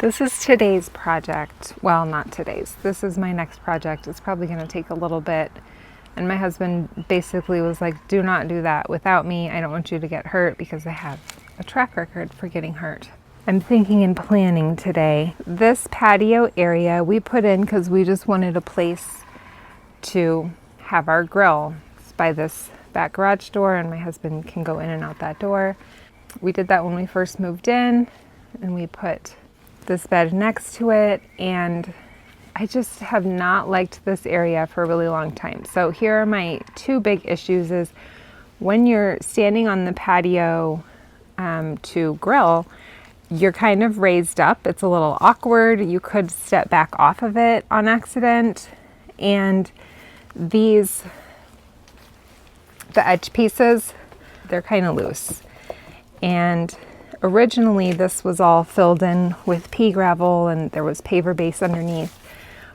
This is today's project. Well, not today's. This is my next project. It's probably going to take a little bit. And my husband basically was like, do not do that without me. I don't want you to get hurt because I have a track record for getting hurt. I'm thinking and planning today. This patio area we put in because we just wanted a place to have our grill. It's by this back garage door and my husband can go in and out that door. We did that when we first moved in and we put this bed next to it, and I just have not liked this area for a really long time. So here are my two big issues is when you're standing on the patio to grill, you're kind of raised up. It's a little awkward. You could step back off of it on accident. And the edge pieces, they're kind of loose. And originally this was all filled in with pea gravel and there was paver base underneath.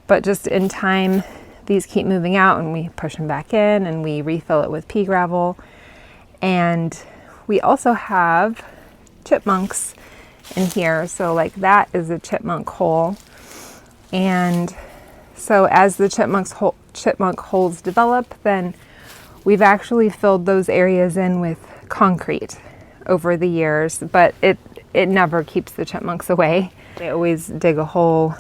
But just in time, these keep moving out and we push them back in and we refill it with pea gravel. And we also have chipmunks in here. So like that is a chipmunk hole. And so as the chipmunk holes develop, then we've actually filled those areas in with concrete over the years, but it never keeps the chipmunks away. They always dig a hole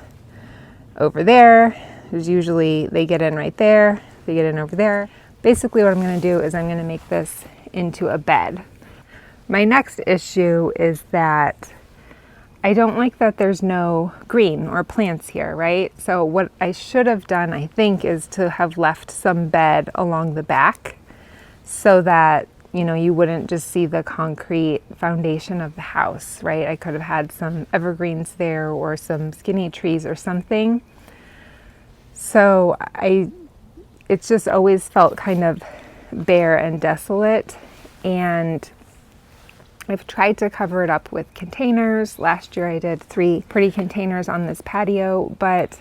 over there. There's usually, they get in right there, they get in over there. Basically what I'm gonna do is I'm gonna make this into a bed. My next issue is that I don't like that there's no green or plants here, right? So what I should have done, I think, is to have left some bed along the back so that, you know, you wouldn't just see the concrete foundation of the house, right? I could have had some evergreens there or some skinny trees or something. So it's just always felt kind of bare and desolate. And I've tried to cover it up with containers. Last year I did 3 pretty containers on this patio, but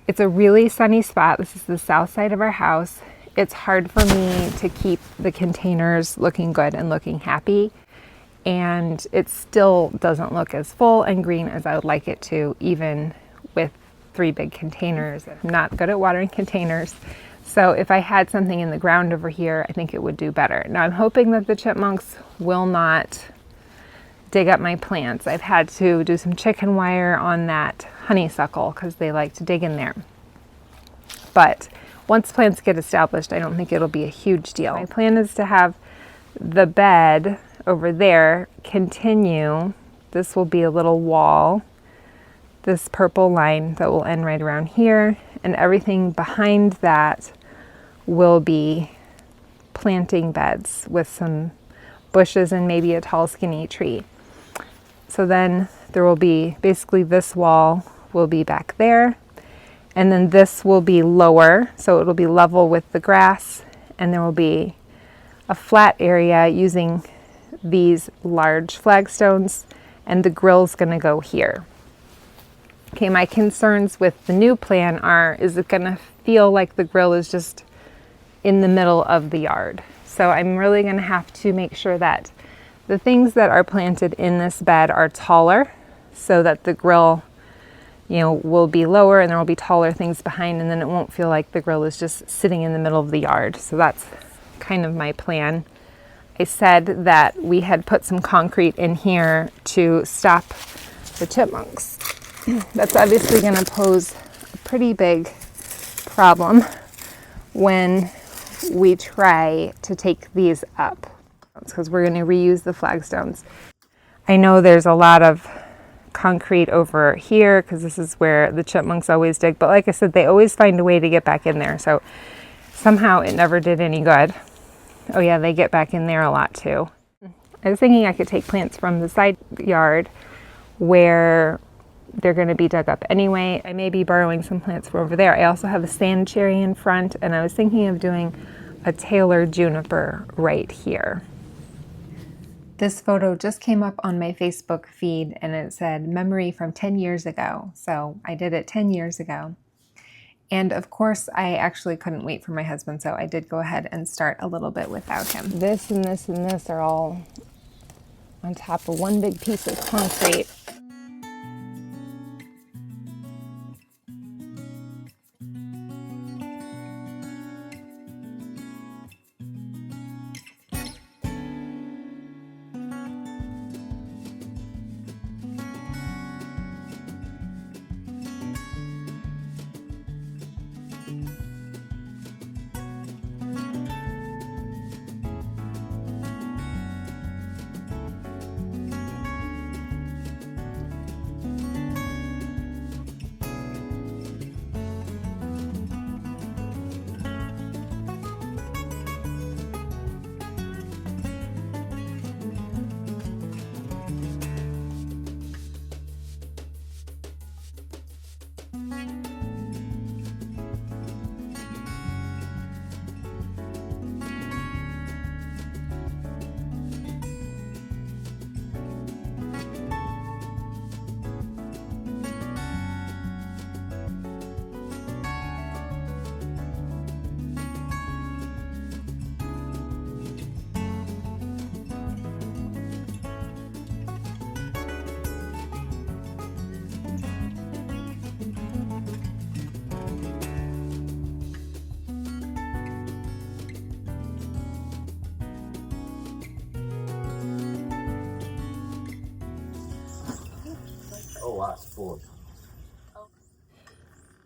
it's a really sunny spot. This is the south side of our house. It's hard for me to keep the containers looking good and looking happy. And it still doesn't look as full and green as I would like it to, even with 3 big containers. I'm not good at watering containers. So if I had something in the ground over here, I think it would do better. Now I'm hoping that the chipmunks will not dig up my plants. I've had to do some chicken wire on that honeysuckle because they like to dig in there. But once plants get established, I don't think it'll be a huge deal. My plan is to have the bed over there continue. This will be a little wall, this purple line that will end right around here, and everything behind that will be planting beds with some bushes and maybe a tall skinny tree. So then there will be, basically this wall will be back there, and then this will be lower, so it'll be level with the grass, and there will be a flat area using these large flagstones, and the grill's gonna go here. Okay, my concerns with the new plan are, is it gonna feel like the grill is just in the middle of the yard? So I'm really gonna have to make sure that the things that are planted in this bed are taller so that the grill, you know, will be lower and there will be taller things behind, and then it won't feel like the grill is just sitting in the middle of the yard. So that's kind of my plan. I said that we had put some concrete in here to stop the chipmunks. That's obviously going to pose a pretty big problem when we try to take these up, because we're going to reuse the flagstones. I know there's a lot of concrete over here because this is where the chipmunks always dig, but like I said, they always find a way to get back in there, so somehow it never did any good. Oh yeah, they get back in there a lot too. I was thinking I could take plants from the side yard where they're going to be dug up anyway. I may be borrowing some plants from over there. I also have a sand cherry in front, and I was thinking of doing a tailored juniper right here. This photo just came up on my Facebook feed and it said memory from 10 years ago. So I did it 10 years ago. And of course, I actually couldn't wait for my husband, so I did go ahead and start a little bit without him. This and this and this are all on top of one big piece of concrete.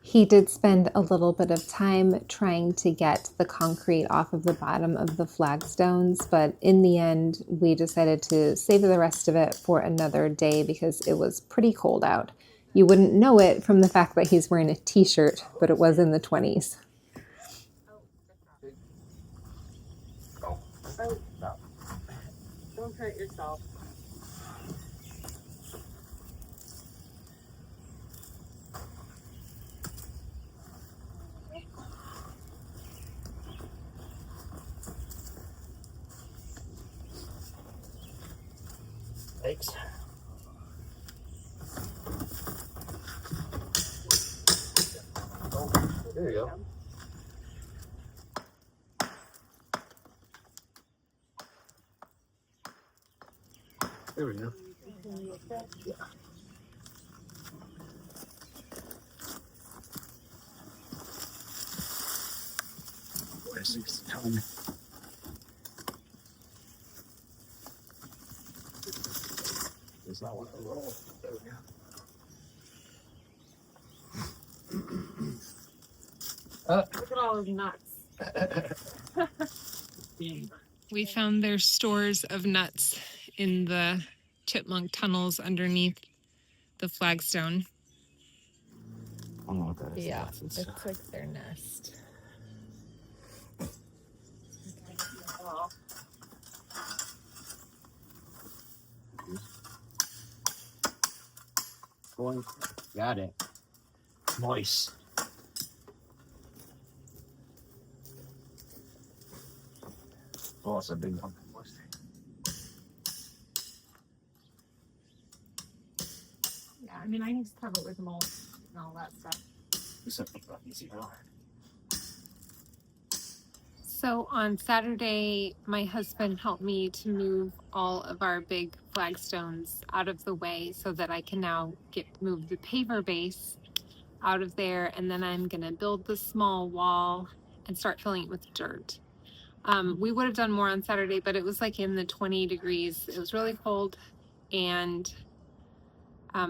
He did spend a little bit of time trying to get the concrete off of the bottom of the flagstones, but in the end, we decided to save the rest of it for another day because it was pretty cold out. You wouldn't know it from the fact that he's wearing a t-shirt, but it was in the 20s. Oh, no. Don't hurt yourself. Thanks. Oh, there you go. There we go. Yeah. Where's this ton? There's not one to roll. There we go. Look at all those nuts. We found their stores of nuts in the chipmunk tunnels underneath the flagstone. I don't know what that is. Yeah, it's like their nest. Going. Got it. Moist. Oh, it's a big one. Yeah, I mean, I need to cover it with mold and all that stuff. So on Saturday, my husband helped me to move all of our big flagstones out of the way so that I can now move the paver base out of there, and then I'm gonna build the small wall and start filling it with dirt. We would have done more on Saturday, but it was like in the 20 degrees. It was really cold, and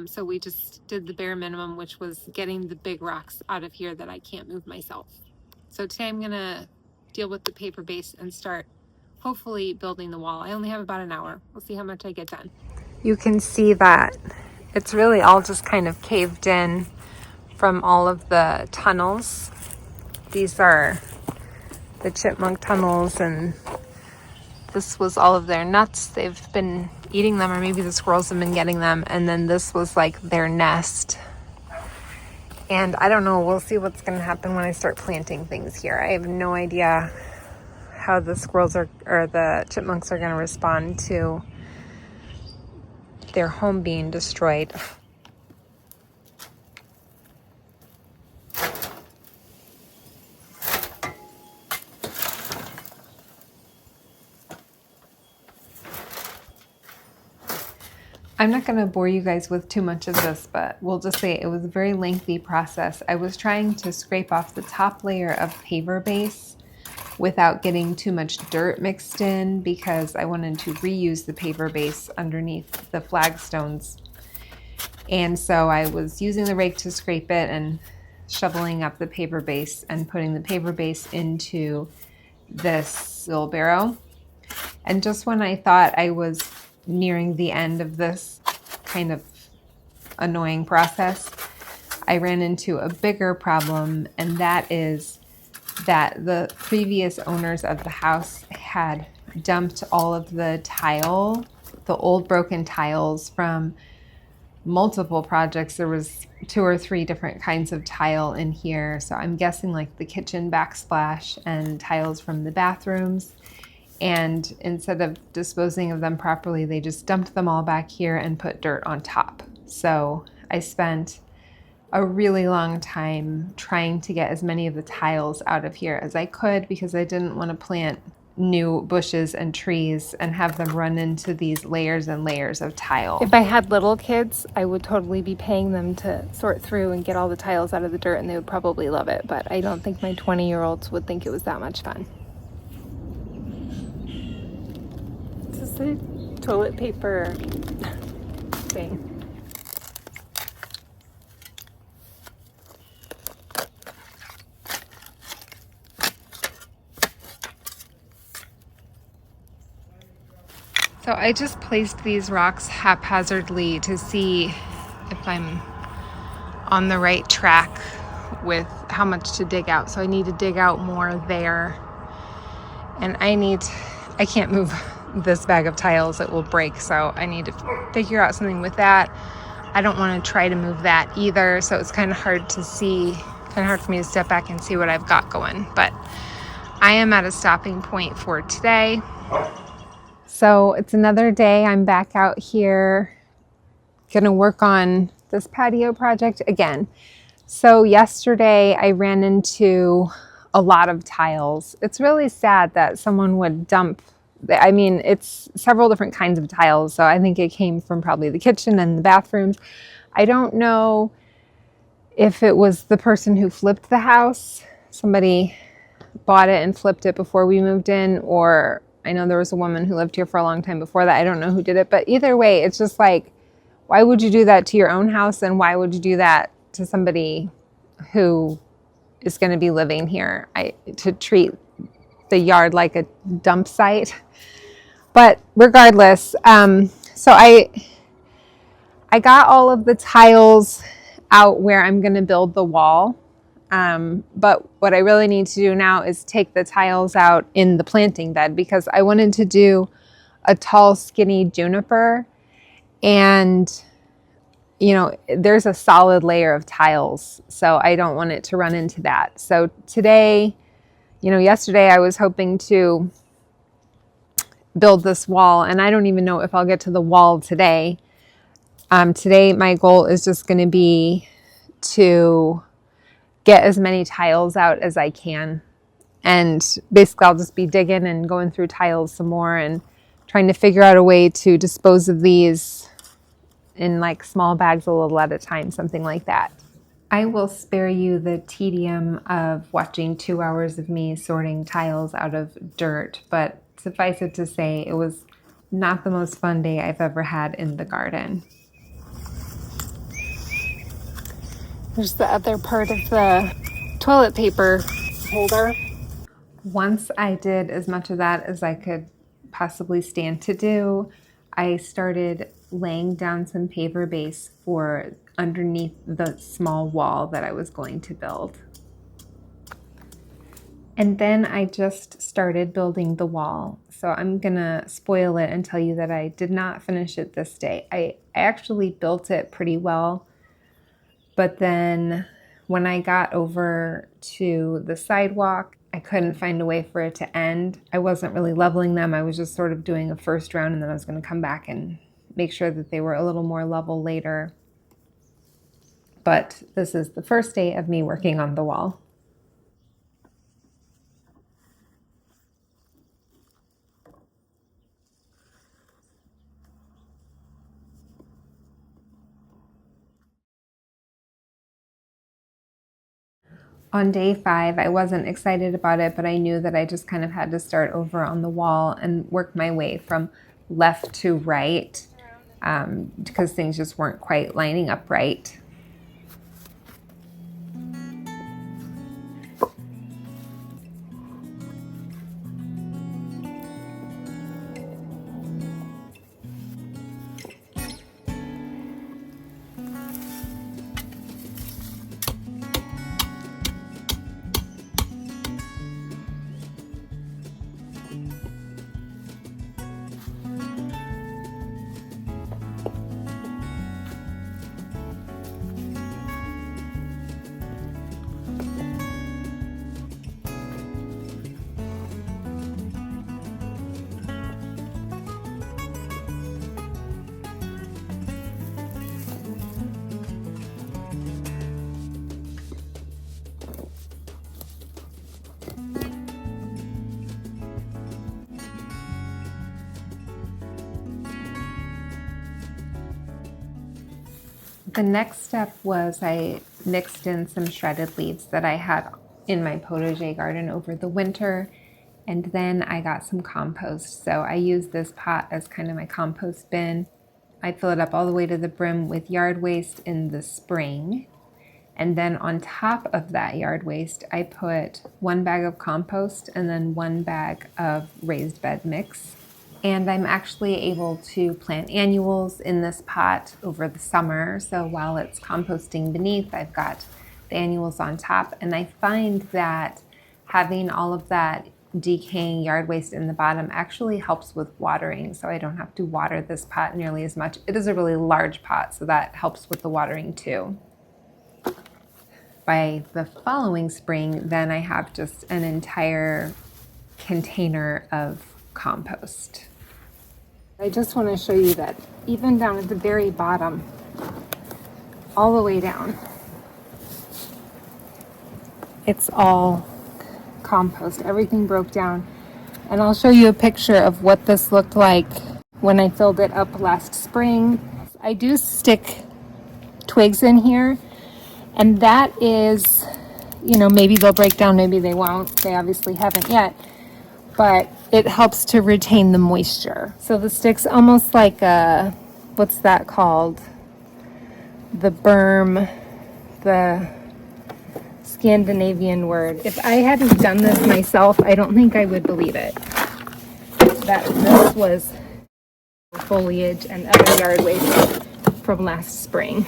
so we just did the bare minimum, which was getting the big rocks out of here that I can't move myself. So today I'm gonna deal with the paper base and start hopefully building the wall. I only have about an hour. We'll see how much I get done. You can see that it's really all just kind of caved in from all of the tunnels. These are the chipmunk tunnels, and this was all of their nuts. They've been eating them, or maybe the squirrels have been getting them, and then this was like their nest. And I don't know, we'll see what's going to happen when I start planting things here. I have no idea how the squirrels or the chipmunks are going to respond to their home being destroyed. I'm not going to bore you guys with too much of this, but we'll just say it was a very lengthy process. I was trying to scrape off the top layer of paver base without getting too much dirt mixed in because I wanted to reuse the paver base underneath the flagstones. And so I was using the rake to scrape it and shoveling up the paver base and putting the paver base into this wheelbarrow. And just when I thought I was nearing the end of this kind of annoying process, I ran into a bigger problem, and that is that the previous owners of the house had dumped all of the tile, the old broken tiles from multiple projects. There was 2 or 3 different kinds of tile in here, so I'm guessing like the kitchen backsplash and tiles from the bathrooms. And instead of disposing of them properly, they just dumped them all back here and put dirt on top. So I spent a really long time trying to get as many of the tiles out of here as I could because I didn't want to plant new bushes and trees and have them run into these layers and layers of tile. If I had little kids, I would totally be paying them to sort through and get all the tiles out of the dirt, and they would probably love it, but I don't think my 20-year-olds would think it was that much fun. This is the toilet paper thing. So I just placed these rocks haphazardly to see if I'm on the right track with how much to dig out. So I need to dig out more there. And I can't move this bag of tiles, it will break. So I need to figure out something with that. I don't want to try to move that either. So it's kind of hard to see, kind of hard for me to step back and see what I've got going. But I am at a stopping point for today. So it's another day. I'm back out here, gonna work on this patio project again. So yesterday I ran into a lot of tiles. It's really sad that someone would dump, I mean, it's several different kinds of tiles. So I think it came from probably the kitchen and the bathrooms. I don't know if it was the person who flipped the house. Somebody bought it and flipped it before we moved in, or I know there was a woman who lived here for a long time before that. I don't know who did it, but either way, it's just like, why would you do that to your own house? And why would you do that to somebody who is going to be living here? To treat the yard like a dump site. But regardless, so I got all of the tiles out where I'm going to build the wall. But what I really need to do now is take the tiles out in the planting bed, because I wanted to do a tall, skinny juniper. And, you know, there's a solid layer of tiles, so I don't want it to run into that. So today, you know, yesterday I was hoping to build this wall, and I don't even know if I'll get to the wall today. Today my goal is just going to be to get as many tiles out as I can. And basically I'll just be digging and going through tiles some more and trying to figure out a way to dispose of these in like small bags a little at a time, something like that. I will spare you the tedium of watching 2 hours of me sorting tiles out of dirt, but suffice it to say, it was not the most fun day I've ever had in the garden. There's the other part of the toilet paper holder. Once I did as much of that as I could possibly stand to do, I started laying down some paver base for underneath the small wall that I was going to build. And then I just started building the wall. So I'm gonna spoil it and tell you that I did not finish it this day. I actually built it pretty well. But then when I got over to the sidewalk, I couldn't find a way for it to end. I wasn't really leveling them. I was just sort of doing a first round, and then I was going to come back and make sure that they were a little more level later. But this is the first day of me working on the wall. On day 5, I wasn't excited about it, but I knew that I just kind of had to start over on the wall and work my way from left to right, because things just weren't quite lining up right. The next step was I mixed in some shredded leaves that I had in my potager garden over the winter, and then I got some compost. So I used this pot as kind of my compost bin. I fill it up all the way to the brim with yard waste in the spring, and then on top of that yard waste I put 1 bag of compost and then 1 bag of raised bed mix. And I'm actually able to plant annuals in this pot over the summer. So while it's composting beneath, I've got the annuals on top. And I find that having all of that decaying yard waste in the bottom actually helps with watering. So I don't have to water this pot nearly as much. It is a really large pot, so that helps with the watering too. By the following spring, then I have just an entire container of compost. I just want to show you that even down at the very bottom, all the way down, it's all compost. Everything broke down. And I'll show you a picture of what this looked like when I filled it up last spring. I do stick twigs in here, and that is, you know, maybe they'll break down, maybe they won't. They obviously haven't yet. But it helps to retain the moisture. So the stick's almost like a, what's that called? The berm, the Scandinavian word. If I hadn't done this myself, I don't think I would believe it. That this was foliage and other yard waste from last spring.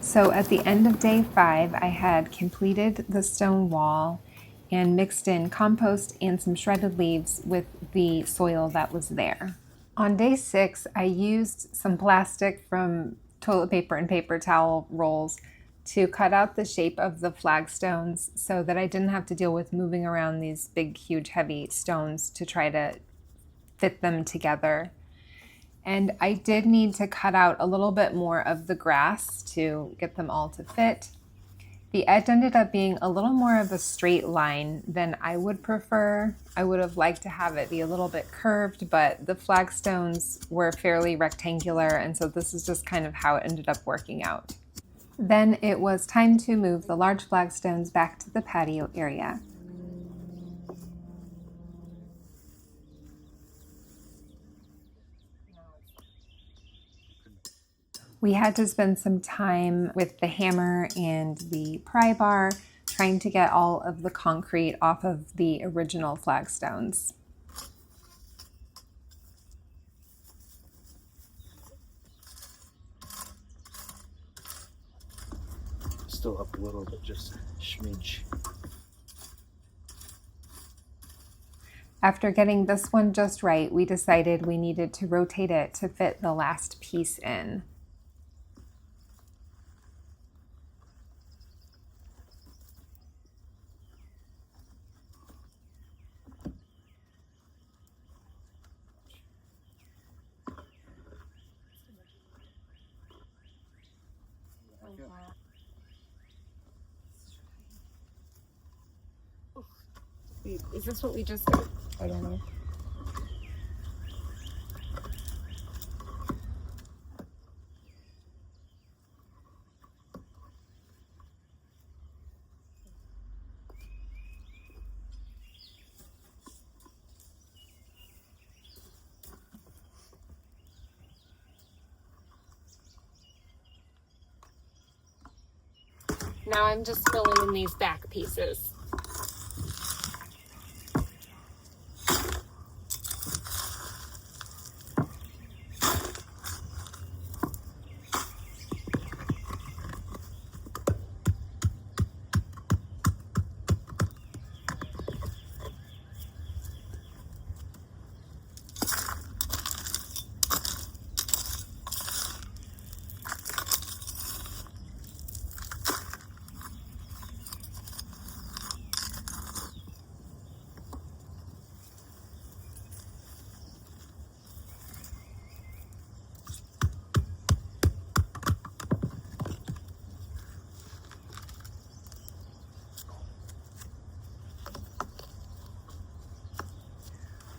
So at the end of day 5, I had completed the stone wall and mixed in compost and some shredded leaves with the soil that was there. On day 6, I used some plastic from toilet paper and paper towel rolls to cut out the shape of the flagstones so that I didn't have to deal with moving around these big, huge, heavy stones to try to fit them together. And I did need to cut out a little bit more of the grass to get them all to fit. The edge ended up being a little more of a straight line than I would prefer. I would have liked to have it be a little bit curved, but the flagstones were fairly rectangular, and so this is just kind of how it ended up working out. Then it was time to move the large flagstones back to the patio area. We had to spend some time with the hammer and the pry bar trying to get all of the concrete off of the original flagstones. Still up a little, but just a smidge. After getting this one just right, we decided we needed to rotate it to fit the last piece in. Is this what we just did? I don't know. Now I'm just filling in these back pieces.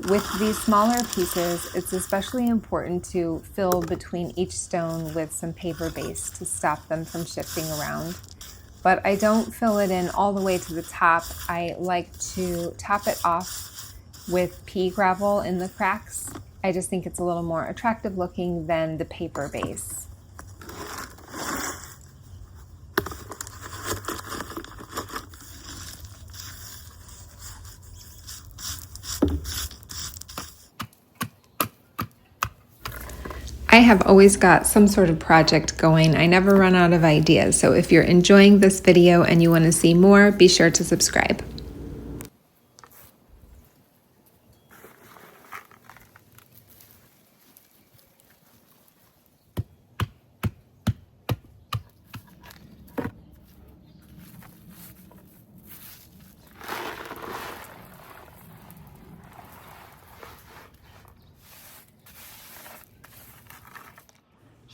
With these smaller pieces, it's especially important to fill between each stone with some paver base to stop them from shifting around. But I don't fill it in all the way to the top. I like to top it off with pea gravel in the cracks. I just think it's a little more attractive looking than the paper base. I have always got some sort of project going. I never run out of ideas. So if you're enjoying this video and you want to see more, be sure to subscribe.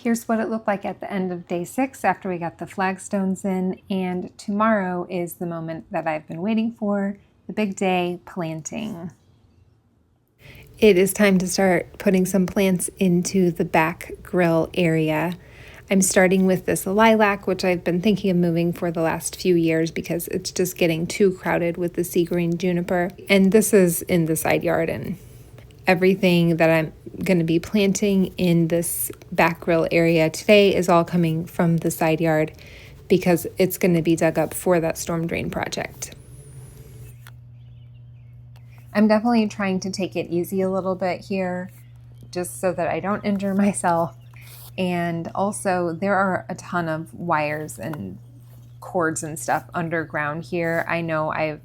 Here's what it looked like at the end of day 6 after we got the flagstones in, and tomorrow is the moment that I've been waiting for, the big day, planting. It is time to start putting some plants into the back grill area. I'm starting with this lilac, which I've been thinking of moving for the last few years because it's just getting too crowded with the sea green juniper. And this is in the side yard, and everything that I'm going to be planting in this back grill area today is all coming from the side yard because it's going to be dug up for that storm drain project. I'm definitely trying to take it easy a little bit here just so that I don't injure myself. And also there are a ton of wires and cords and stuff underground here. I know I've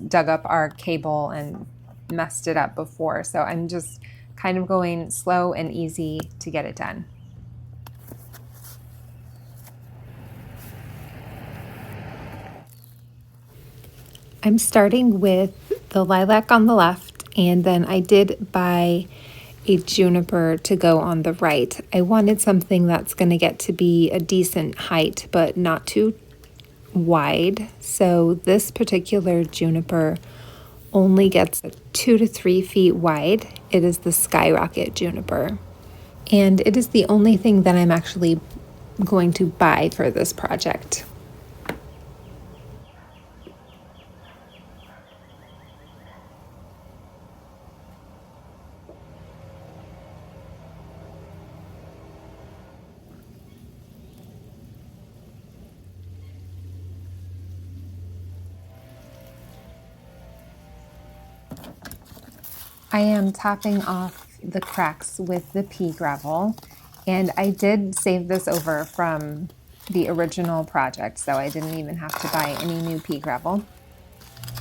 dug up our cable and messed it up before, so I'm just kind of going slow and easy to get it done. I'm starting with the lilac on the left, and then I did buy a juniper to go on the right. I wanted something that's going to get to be a decent height but not too wide, so this particular juniper only gets 2 to 3 feet wide. It is the Skyrocket juniper, and it is the only thing that I'm actually going to buy for this project. I am topping off the cracks with the pea gravel, and I did save this over from the original project, so I didn't even have to buy any new pea gravel.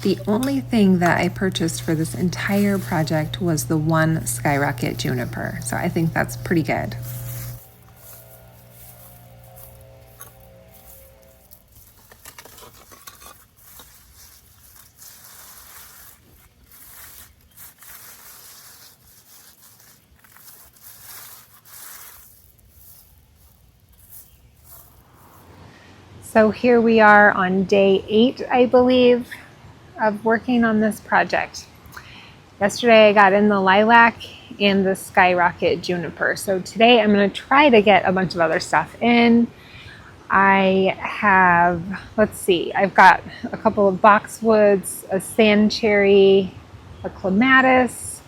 The only thing that I purchased for this entire project was the one Skyrocket juniper, so I think that's pretty good. So here we are on day 8, I believe, of working on this project. Yesterday I got in the lilac and the Skyrocket juniper. So today I'm going to try to get a bunch of other stuff in. I have, let's see, I've got a couple of boxwoods, a sand cherry, a clematis.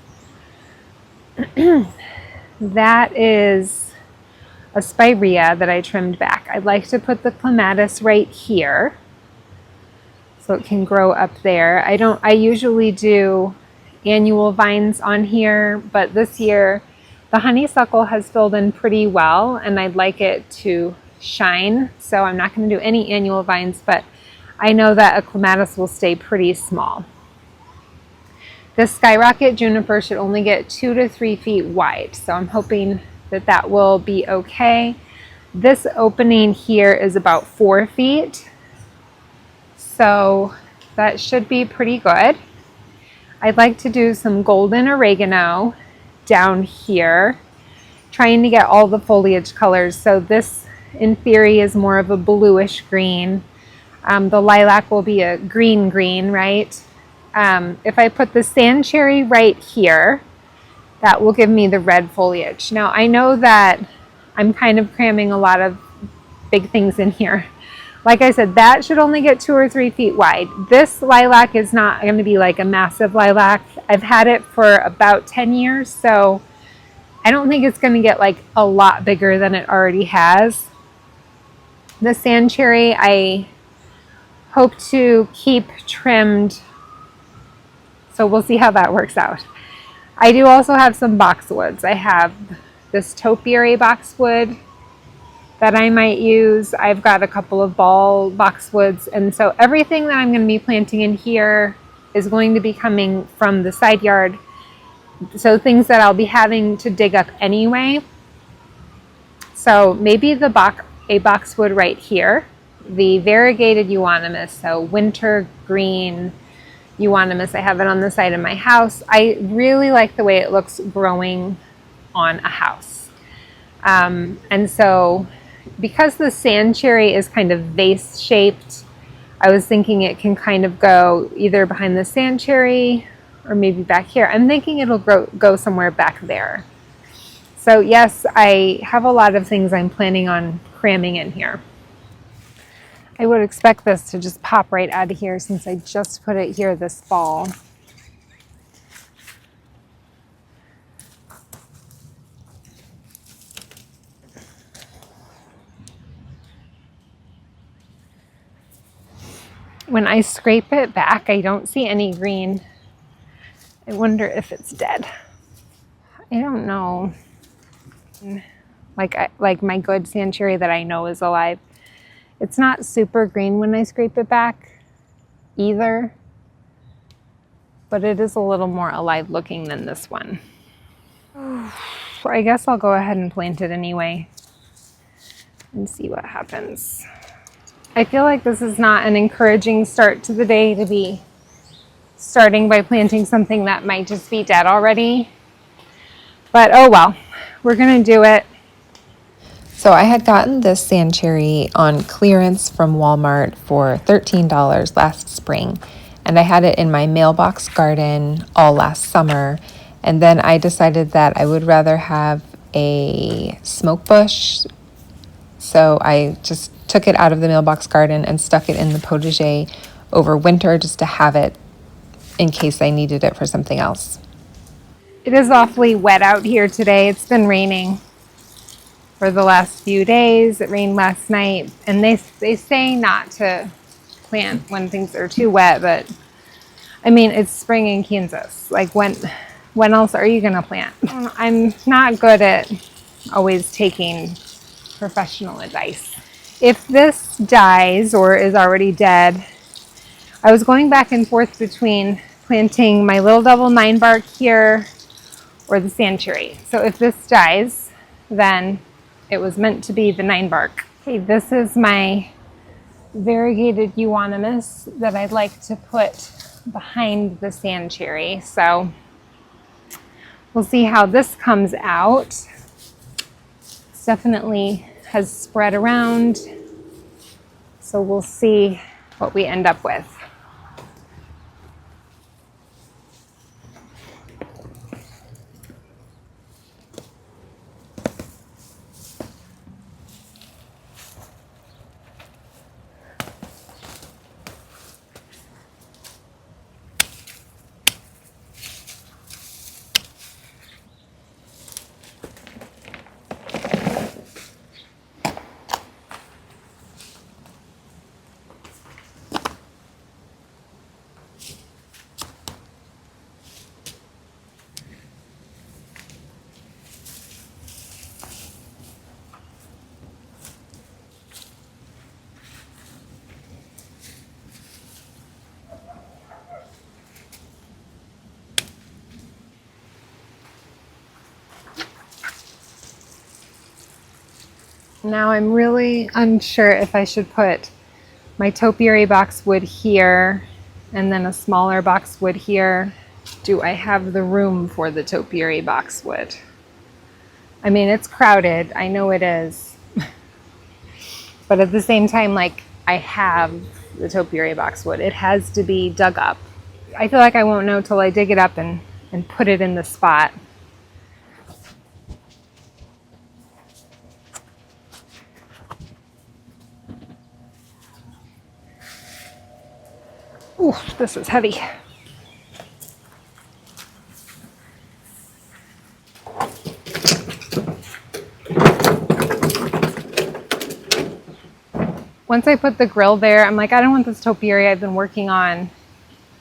That is a spirea that I trimmed back. I'd like to put the clematis right here so it can grow up there. I usually do annual vines on here, but this year the honeysuckle has filled in pretty well and I'd like it to shine, so I'm not going to do any annual vines, but I know that a clematis will stay pretty small. This Skyrocket juniper should only get 2 to 3 feet wide, so I'm hoping that that will be okay. This opening here is about 4 feet, so that should be pretty good. I'd like to do some golden oregano down here, trying to get all the foliage colors. So this in theory is more of a bluish green. The lilac will be a green, right? If I put the sand cherry right here, that will give me the red foliage. Now I know that I'm kind of cramming a lot of big things in here. Like I said, that should only get 2 or 3 feet wide. This lilac is not going to be like a massive lilac. I've had it for about 10 years, so I don't think it's going to get like a lot bigger than it already has. The sand cherry I hope to keep trimmed, so we'll see how that works out. I do also have some boxwoods. I have this topiary boxwood that I might use. I've got a couple of ball boxwoods, and so everything that I'm going to be planting in here is going to be coming from the side yard. So things that I'll be having to dig up anyway. So maybe a boxwood right here, the variegated euonymus, so winter green euonymus. I have it on the side of my house. I really like the way it looks growing on a house. And so because the sand cherry is kind of vase shaped, I was thinking it can kind of go either behind the sand cherry or maybe back here. I'm thinking it'll go somewhere back there. So yes, I have a lot of things I'm planning on cramming in here. I would expect this to just pop right out of here since I just put it here this fall. When I scrape it back, I don't see any green. I wonder if it's dead. I don't know. Like my good sand cherry that I know is alive. It's not super green when I scrape it back either, but it is a little more alive looking than this one. I guess I'll go ahead and plant it anyway and see what happens. I feel like this is not an encouraging start to the day to be starting by planting something that might just be dead already. But oh well, we're gonna do it. So I had gotten this sand cherry on clearance from Walmart for $13 last spring, and I had it in my mailbox garden all last summer. And then I decided that I would rather have a smoke bush, so I just took it out of the mailbox garden and stuck it in the potager over winter just to have it in case I needed it for something else. It is awfully wet out here today. It's been raining for the last few days. It rained last night, and they say not to plant when things are too wet, but I mean, it's spring in Kansas. Like when else are you gonna plant? I'm not good at always taking professional advice. If this dies or is already dead, I was going back and forth between planting my little double 9-bark here or the sand cherry. So if this dies, then it was meant to be the 9-bark. Okay, this is my variegated euonymus that I'd like to put behind the sand cherry. So we'll see how this comes out. It's definitely has spread around, so we'll see what we end up with. Now I'm really unsure if I should put my topiary boxwood here and then a smaller boxwood here. Do I have the room for the topiary boxwood? I mean, it's crowded, I know it is. But at the same time, like, I have the topiary boxwood. It has to be dug up. I feel like I won't know till I dig it up and put it in the spot. Ooh, this is heavy. Once I put the grill there, I'm like, I don't want this topiary I've been working on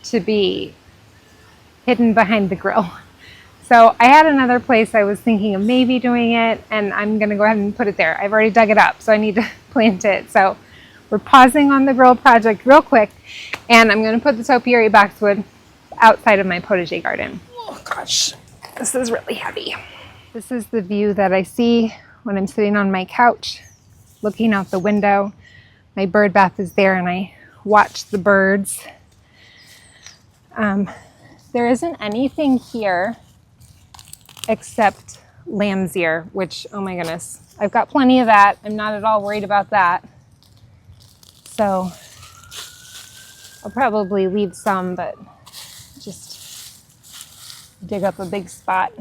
to be hidden behind the grill. So I had another place I was thinking of maybe doing it, and I'm gonna go ahead and put it there. I've already dug it up, so I need to plant it. So we're pausing on the grill project real quick, and I'm gonna put the Topiary Boxwood outside of my potager garden. Oh gosh, this is really heavy. This is the view that I see when I'm sitting on my couch, looking out the window. My bird bath is there, and I watch the birds. There isn't anything here except lamb's ear, which, oh my goodness, I've got plenty of that. I'm not at all worried about that. So I'll probably leave some, but just dig up a big spot.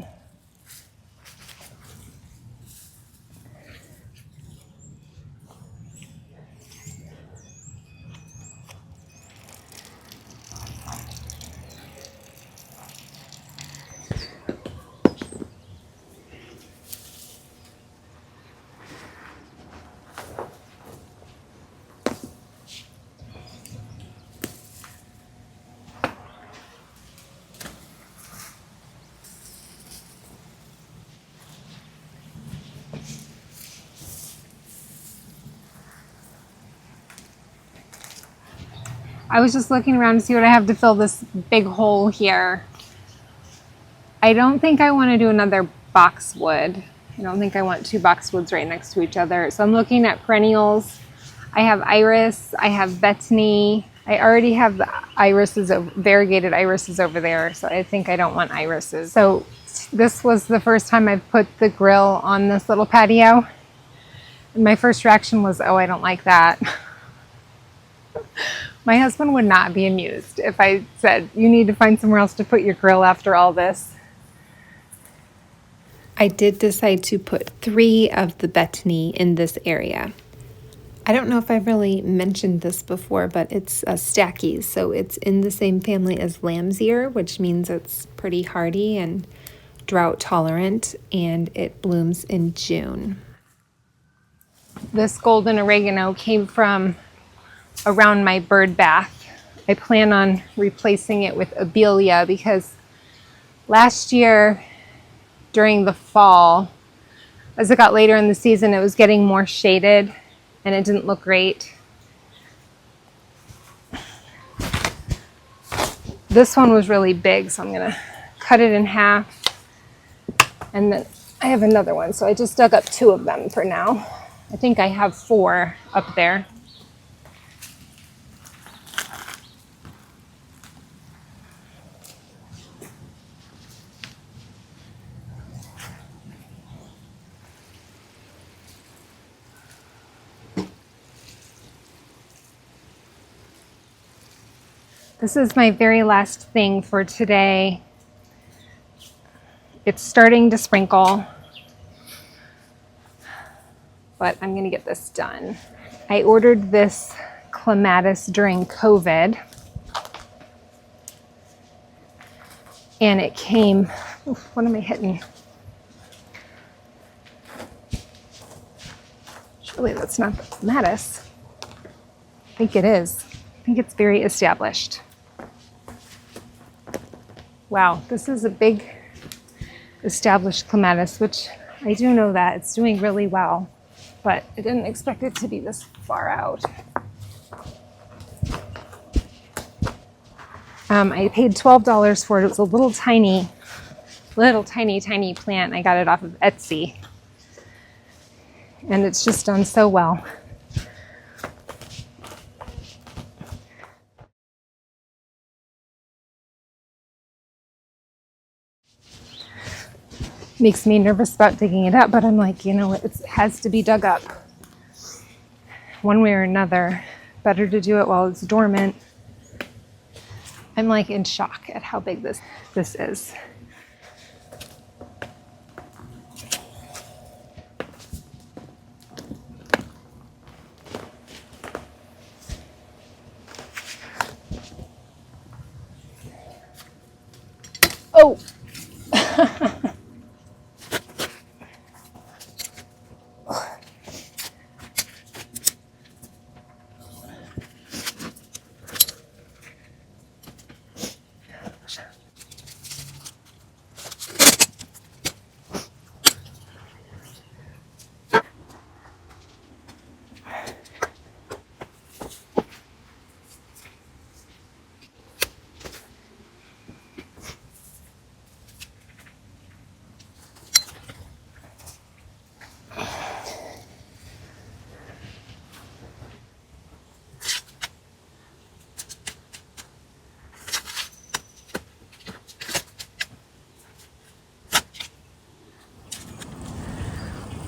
I was just looking around to see what I have to fill this big hole here. I don't think I want to do another boxwood. I don't think I want two boxwoods right next to each other. So I'm looking at perennials. I have iris, I have betony. I already have the irises, variegated irises over there, so I think I don't want irises. So this was the first time I've put the grill on this little patio. And my first reaction was, oh, I don't like that. My husband would not be amused if I said, you need to find somewhere else to put your grill after all this. I did decide to put 3 of the betony in this area. I don't know if I've really mentioned this before, but it's a stackies, so it's in the same family as lamb's ear, which means it's pretty hardy and drought tolerant, and it blooms in June. This golden oregano came from around my bird bath. I plan on replacing it with abelia because last year during the fall, as it got later in the season, it was getting more shaded and it didn't look great. This one was really big, so I'm gonna cut it in half. And then I have another one, so I just dug up 2 of them for now. I think I have 4 up there. This is my very last thing for today. It's starting to sprinkle, but I'm gonna get this done. I ordered this Clematis during COVID, and it came, oof, what am I hitting? Surely that's not the Clematis. I think it is. I think it's very established. Wow, this is a big established Clematis, which I do know that it's doing really well, but I didn't expect it to be this far out. I paid $12 for it. It was a little tiny plant. I got it off of Etsy, and it's just done so well. Makes me nervous about digging it up, but I'm like, you know, it has to be dug up one way or another. Better to do it while it's dormant. I'm like in shock at how big this is. Oh!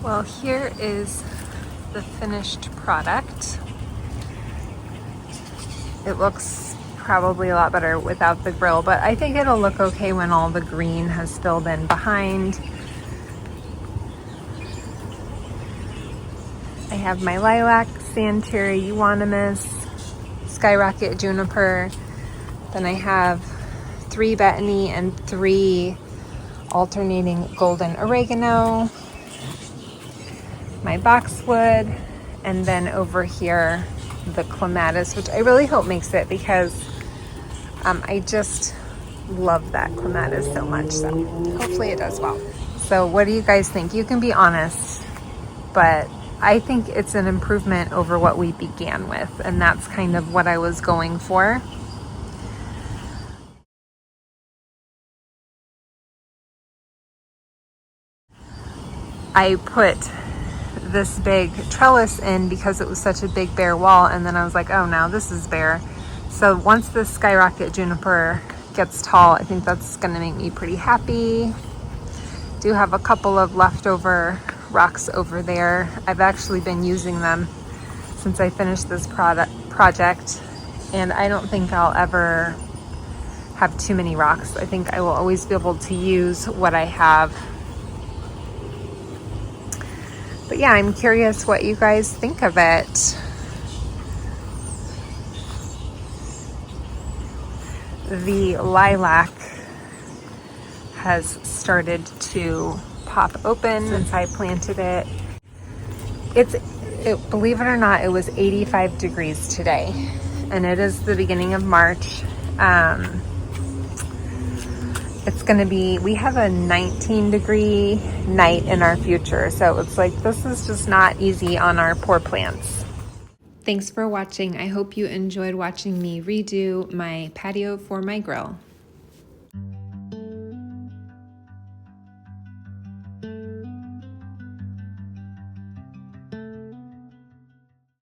Well, here is the finished product. It looks probably a lot better without the grill, but I think it'll look okay when all the green has filled in behind. I have my lilac, sand cherry, euonymus, Skyrocket, Juniper. Then I have 3 betony and 3 alternating golden oregano, my boxwood, and then over here the clematis, which I really hope makes it because I just love that clematis so much. So hopefully it does well. So what do you guys think? You can be honest, but I think it's an improvement over what we began with, and that's kind of what I was going for. I put this big trellis in because it was such a big bare wall, and then I was like, oh, now this is bare. So once this Skyrocket Juniper gets tall, I think that's gonna make me pretty happy. Do have a couple of leftover rocks over there. I've actually been using them since I finished this project, and I don't think I'll ever have too many rocks. I think I will always be able to use what I have. But yeah, I'm curious what you guys think of it. The lilac has started to pop open since I planted it. Believe it or not, it was 85 degrees today, and it is the beginning of March. It's gonna be, we have a 19-degree night in our future, so it's like this is just not easy on our poor plants. Thanks for watching. I hope you enjoyed watching me redo my patio for my grill.